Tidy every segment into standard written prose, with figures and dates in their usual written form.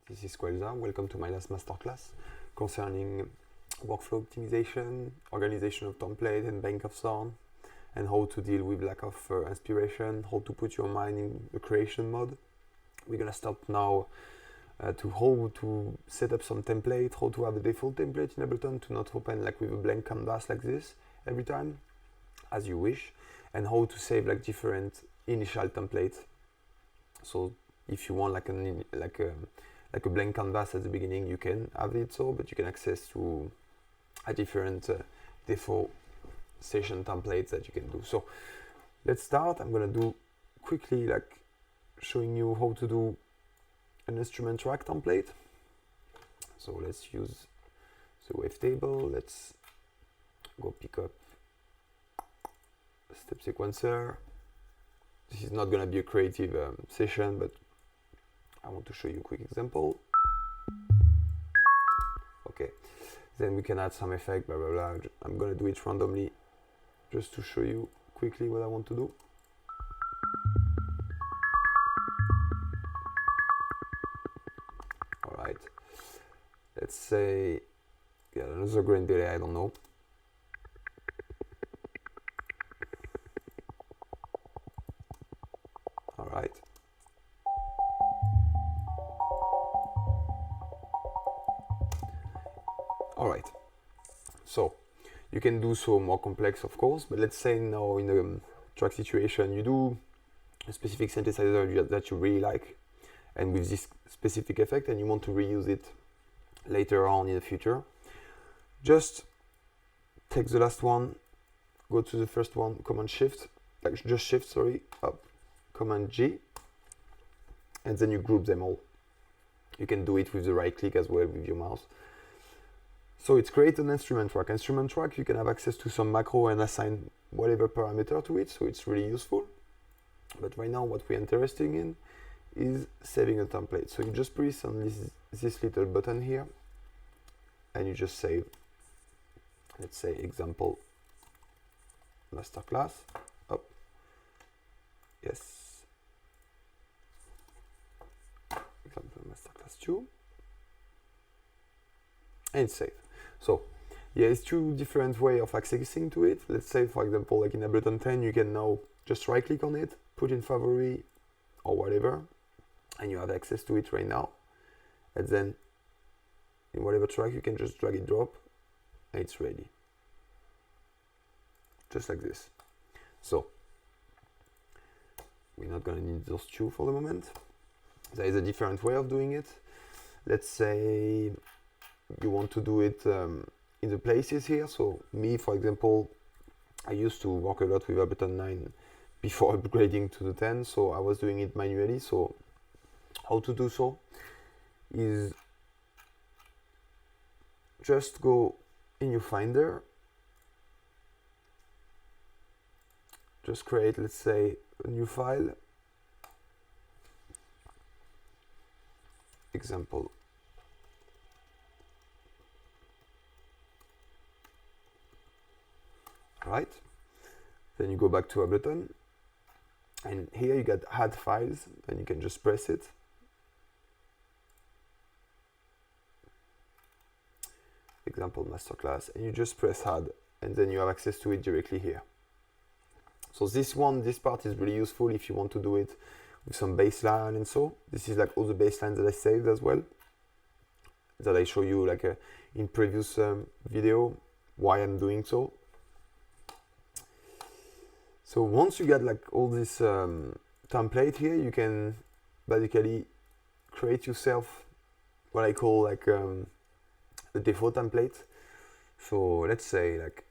this is Quelza. Welcome to my last masterclass concerning workflow optimization, organization of template and bank of sound, and how to deal with lack of inspiration, how to put your mind in the creation mode. We're gonna start now to how to set up some template, how to have a default template in Ableton to not open like with a blank canvas like this every time, as you wish, and how to save like different initial templates. So if you want like a blank canvas at the beginning, you can have it so, but you can access to a different default session templates that you can do. So let's start. I'm gonna do quickly like showing you how to do an instrument track template. So let's use the wavetable. Let's go pick up a step sequencer. This is not gonna be a creative session, but I want to show you a quick example. Okay, then we can add some effect, blah, blah, blah. I'm gonna do it randomly just to show you quickly what I want to do. All right, let's say, yeah, another grain delay, I don't know. All right. All right, so you can do so more complex, of course, but let's say now in a track situation, you do a specific synthesizer that you really like, and with this specific effect, and you want to reuse it later on in the future. Just take the last one, go to the first one, Command Shift, like just Shift, sorry, up, Command G, and then you group them all. You can do it with the right click as well with your mouse. So it's create an instrument track. Instrument track, you can have access to some macro and assign whatever parameter to it, so it's really useful. But right now what we're interested in is saving a template. So you just press on this little button here, and you just save, let's say, example masterclass, up, yes, example masterclass 2, and save. So yeah, it's two different ways of accessing to it. Let's say, for example, like in Ableton 10, you can now just right click on it, put in favorite or whatever, and you have access to it right now. And then in whatever track, you can just drag and drop, and it's ready. Just like this. So we're not gonna need those two for the moment. There is a different way of doing it. Let's say you want to do it in the places here. So me, for example, I used to work a lot with Ableton 9 before upgrading to the 10, so I was doing it manually. So how to do so is just go in your Finder, just create, let's say, a new file, example. Right, then you go back to Ableton, and here you get add files, and you can just press it. Example masterclass, and you just press add, and then you have access to it directly here. So this part is really useful if you want to do it with some baseline, and so this is like all the baselines that I saved as well, that I show you like in previous video why I'm doing so. So once you get like all this template here, you can basically create yourself what I call like the default template. So let's say like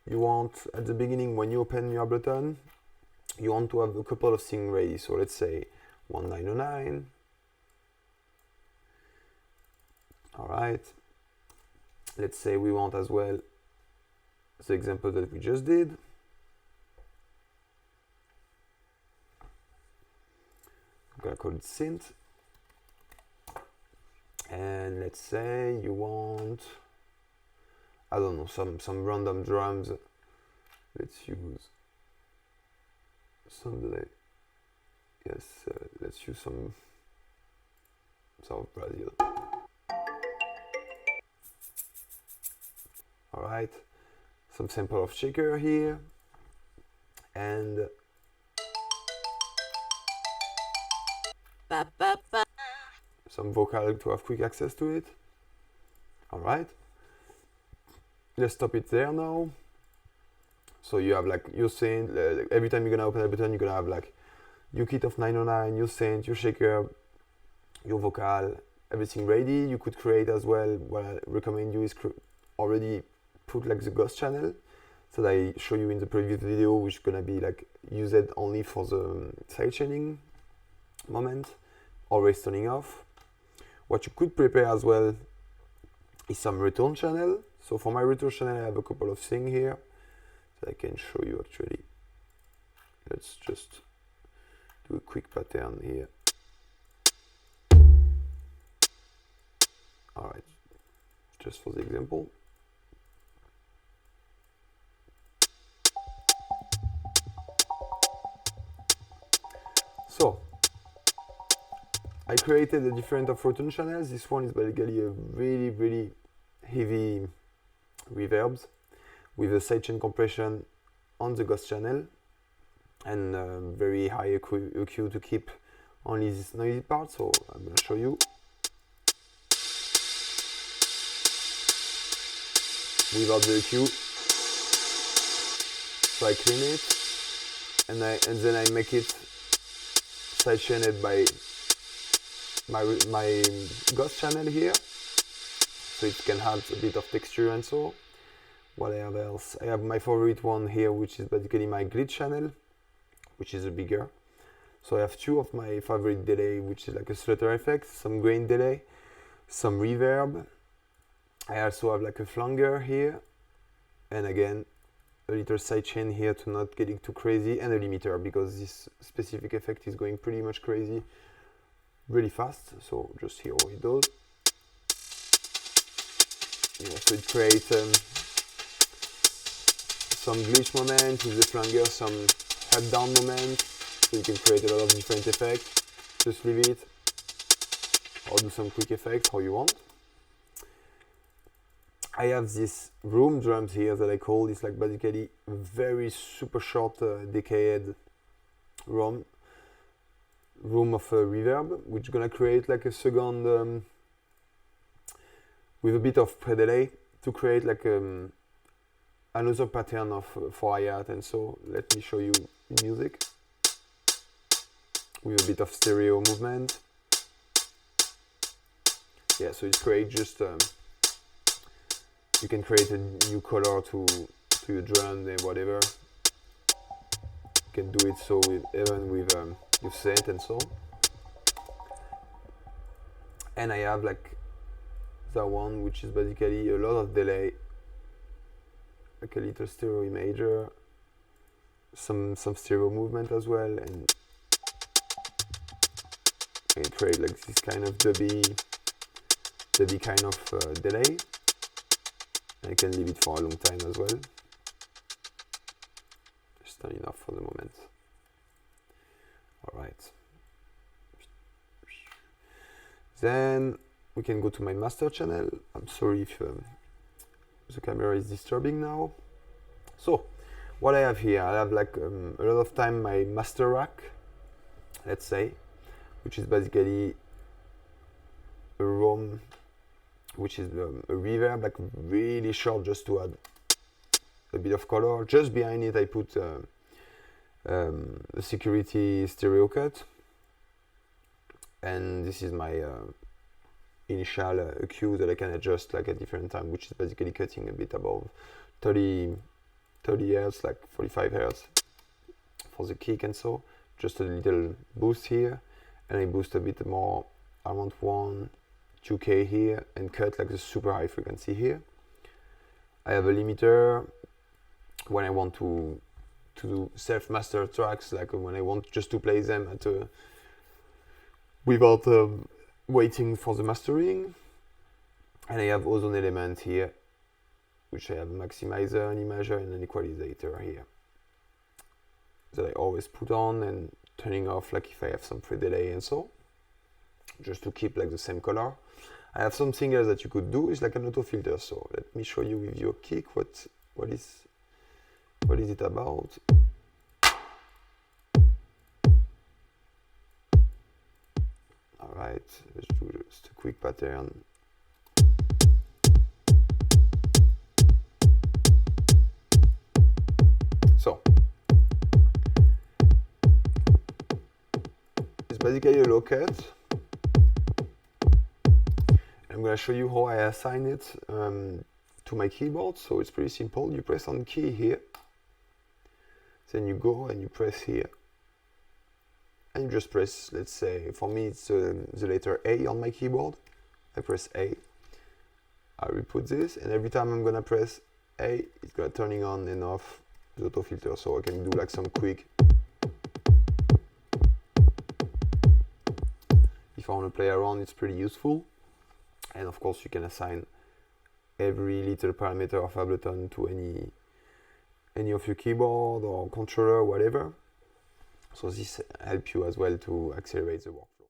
you want at the beginning when you open your Ableton, you want to have a couple of things ready. So let's say 1909. All right. Let's say we want as well the example that we just did. I'm gonna call it synth, and let's say you want, I don't know, some random drums. Let's use some delay. Yes, let's use some South Brazil. Alright, some sample of shaker here, and some vocal to have quick access to it. Alright, let's stop it there now. So you have like your synth, every time you're gonna open Ableton, you're gonna have like your kit of 909, your synth, your shaker, your vocal, everything ready. You could create as well. What I recommend you is already put like the ghost channel that I show you in the previous video, which is gonna be like used only for the sidechaining moment, always turning off. What you could prepare as well is some return channel. So for my return channel, I have a couple of things here that I can show you actually. Let's just do a quick pattern here. Alright, just for the example. So, I created a different of return channels. This one is basically a really heavy reverbs with a sidechain compression on the ghost channel and very high EQ to keep only this noisy part. So I'm going to show you. Without the EQ, so I clean it and then I make it sidechained by my ghost channel here, so it can have a bit of texture and so. What I have else? I have my favorite one here, which is basically my glitch channel, which is a bigger. So I have two of my favorite delay, which is like a stutter effect, some grain delay, some reverb. I also have like a flanger here, and again a little sidechain here to not get it too crazy, and a limiter because this specific effect is going pretty much crazy really fast. So just hear what it does. Yeah, so it creates some glitch moment with the flanger, some up down moment, so you can create a lot of different effects. Just leave it or do some quick effects how you want. I have this room drums here that I call, it's like basically a very super short decayed room of reverb, which is gonna create like a second with a bit of pre-delay to create like another pattern of for hi-hat. And so let me show you in music with a bit of stereo movement. Yeah, so it's create just you can create a new color to your drum and whatever. You can do it so with even with your synth and so. And I have like that one, which is basically a lot of delay, like a little stereo imager, some stereo movement as well, and create like this kind of dubby kind of delay. I can leave it for a long time as well. Just turn it off for the moment. Alright. Then we can go to my master channel. I'm sorry if the camera is disturbing now. So, what I have here, I have like a lot of time my master rack, let's say, which is basically a room which is a reverb, like really short, just to add a bit of color. Just behind it I put a security stereo cut, and this is my initial EQ that I can adjust like at different time, which is basically cutting a bit above 30 Hz, like 45 Hz for the kick and so. Just a little boost here, and I boost a bit more. I want 2K here, and cut like the super high frequency here. I have a limiter when I want to do self-master tracks, like when I want just to play them at without waiting for the mastering. And I have ozone element here, which I have a maximizer, an imager, and an equalizer here that I always put on and turning off like if I have some pre-delay and so. just to keep like the same color. I have something else that you could do, is like an auto filter. So let me show you with your kick what is it about. All right, let's do just a quick pattern. So it's basically a low cut. I'm going to show you how I assign it to my keyboard. So it's pretty simple. You press on key here, then you go and you press here, and you just press, let's say, for me it's the letter A on my keyboard. I press A, I will put this, and every time I'm going to press A, it's going to turning on and off the auto filter, so I can do like some quick. If I want to play around, it's pretty useful. And of course you can assign every little parameter of Ableton to any of your keyboard or controller or whatever. So this helps you as well to accelerate the workflow.